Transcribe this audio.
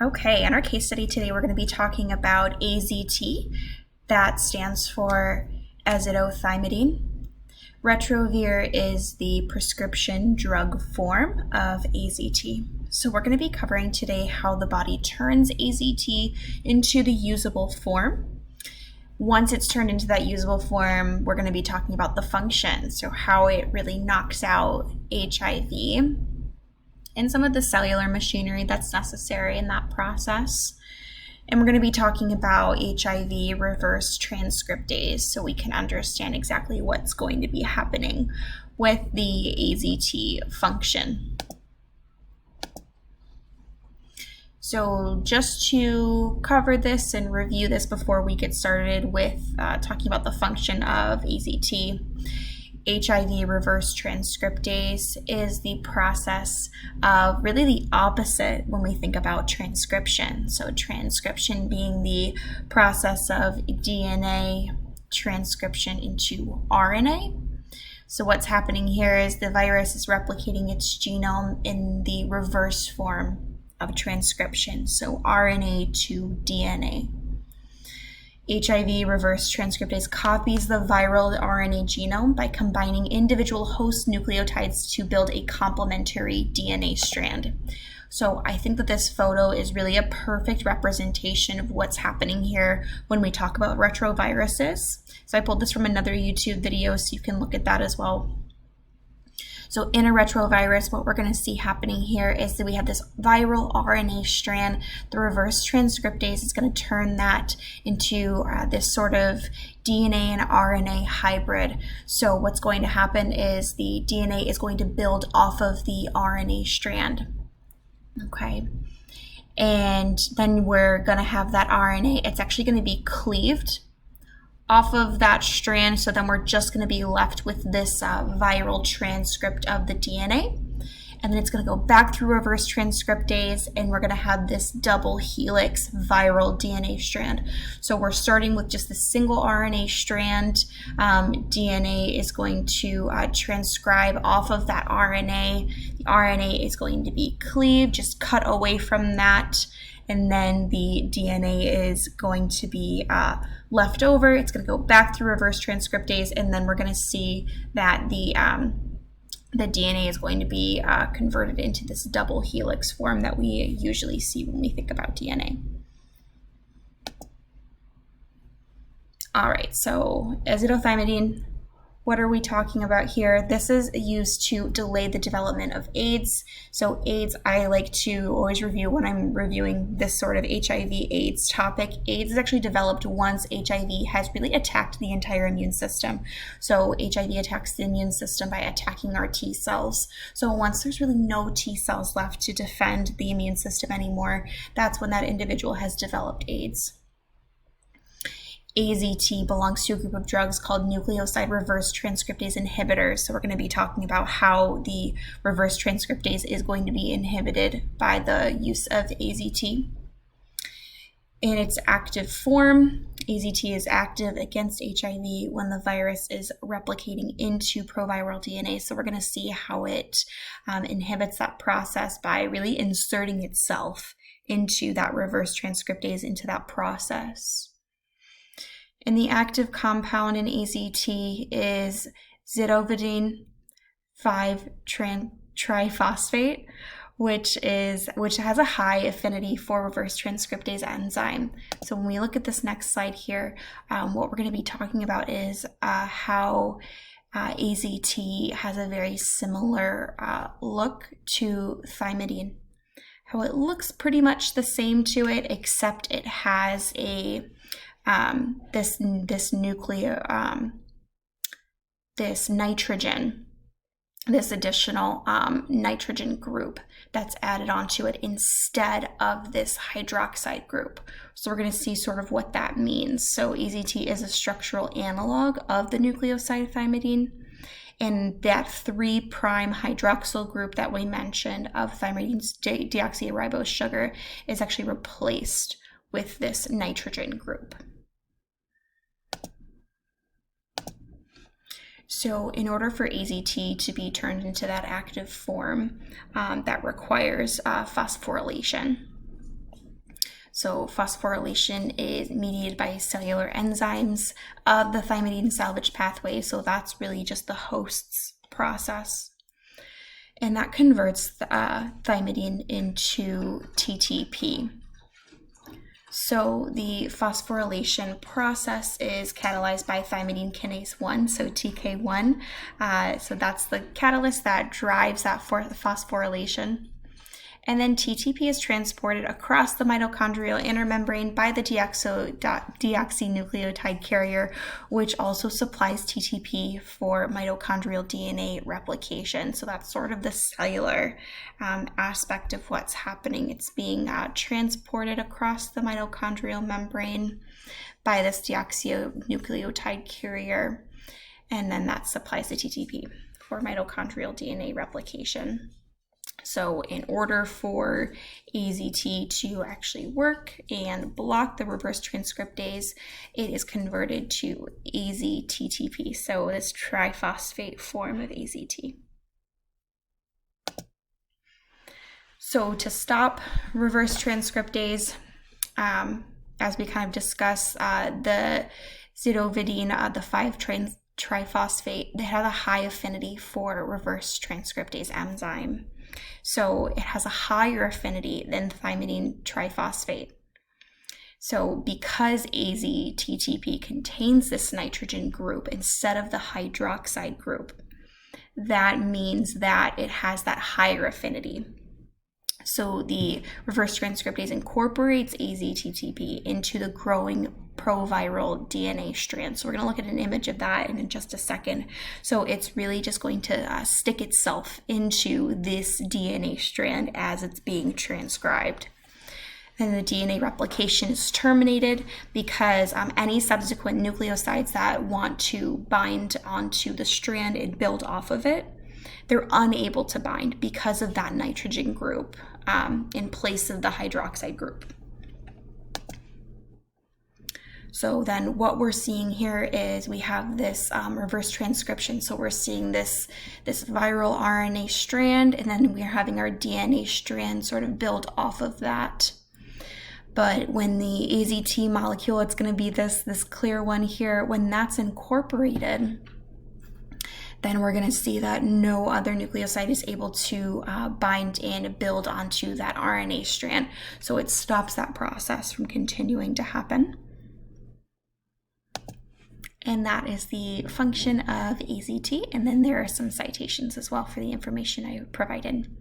Okay, in our case study today, we're going to be talking about AZT. That stands for Azure Retrovir is the prescription drug form of AZT. So we're going to be covering today how the body turns AZT into the usable form. Once it's turned into that usable form, we're going to be talking about the function, so how it really knocks out HIV and some of the cellular machinery that's necessary in that process. And we're going to be talking about HIV reverse transcriptase so we can understand exactly what's going to be happening with the AZT function. So just to cover this and review this before we get started with talking about the function of AZT, HIV reverse transcriptase is the process of really the opposite when we think about transcription. So transcription being the process of DNA transcription into RNA. So what's happening here is the virus is replicating its genome in the reverse form of transcription, so RNA to DNA. HIV reverse transcriptase copies the viral RNA genome by combining individual host nucleotides to build a complementary DNA strand. So I think that this photo is really a perfect representation of what's happening here when we talk about retroviruses. So I pulled this from another YouTube video, so you can look at that as well. So in a retrovirus, what we're going to see happening here is that we have this viral RNA strand. The reverse transcriptase is going to turn that into this sort of DNA and RNA hybrid. So what's going to happen is the DNA is going to build off of the RNA strand. Okay. And then we're going to have that RNA. It's actually going to be cleaved off of that strand, so then we're just going to be left with this viral transcript of the DNA, and then it's going to go back through reverse transcriptase, and we're going to have this double helix viral DNA strand. So we're starting with just a single RNA strand. DNA is going to transcribe off of that RNA. The RNA is going to be cleaved, just cut away from that, and then the DNA is going to be left over. It's going to go back through reverse transcriptase, and then we're going to see that the DNA is going to be converted into this double helix form that we usually see when we think about DNA. All right, so Azure Thymidine. What are we talking about here? This is used to delay the development of AIDS. So AIDS, I like to always review when I'm reviewing this sort of HIV/AIDS topic. AIDS is actually developed once HIV has really attacked the entire immune system. So HIV attacks the immune system by attacking our T cells. So once there's really no T cells left to defend the immune system anymore, that's when that individual has developed AIDS. AZT belongs to a group of drugs called nucleoside reverse transcriptase inhibitors. So we're going to be talking about how the reverse transcriptase is going to be inhibited by the use of AZT. In its active form, AZT is active against HIV when the virus is replicating into proviral DNA. So we're going to see how it inhibits that process by really inserting itself into that reverse transcriptase, into that process. And the active compound in AZT is zidovudine 5-triphosphate, which has a high affinity for reverse transcriptase enzyme. So when we look at this next slide here, what we're going to be talking about is how AZT has a very similar look to thymidine. How it looks pretty much the same to it, except it has a this nitrogen, this additional nitrogen group that's added onto it instead of this hydroxide group. So we're going to see sort of what that means. So AZT is a structural analog of the nucleoside thymidine, and that 3' hydroxyl group that we mentioned of thymadine's deoxyribose sugar is actually replaced with this nitrogen group. So in order for AZT to be turned into that active form, that requires phosphorylation. So phosphorylation is mediated by cellular enzymes of the thymidine salvage pathway. So that's really just the host's process. And that converts the thymidine into TTP. So the phosphorylation process is catalyzed by thymidine kinase 1, so TK1. So that's the catalyst that drives that phosphorylation. And then TTP is transported across the mitochondrial inner membrane by the deoxynucleotide carrier, which also supplies TTP for mitochondrial DNA replication. So that's sort of the cellular aspect of what's happening. It's being transported across the mitochondrial membrane by this deoxynucleotide carrier, and then that supplies the TTP for mitochondrial DNA replication. So in order for AZT to actually work and block the reverse transcriptase, it is converted to AZTTP, so this triphosphate form of AZT. So to stop reverse transcriptase, as we kind of discussed, the zidovudine, the 5-triphosphate, they have a high affinity for reverse transcriptase enzyme. So it has a higher affinity than thymidine triphosphate. So because AZTTP contains this nitrogen group instead of the hydroxide group, that means that it has that higher affinity. So the reverse transcriptase incorporates AZTTP into the growing proviral DNA strand. So we're going to look at an image of that in just a second. So it's really just going to stick itself into this DNA strand as it's being transcribed. Then the DNA replication is terminated because any subsequent nucleosides that want to bind onto the strand and build off of it, they're unable to bind because of that nitrogen group in place of the hydroxide group. So then what we're seeing here is we have this reverse transcription. So we're seeing this viral RNA strand, and then we're having our DNA strand sort of build off of that. But when the AZT molecule, it's going to be this clear one here, when that's incorporated, then we're going to see that no other nucleoside is able to bind and build onto that RNA strand. So it stops that process from continuing to happen. And that is the function of AZT. And then there are some citations as well for the information I provided.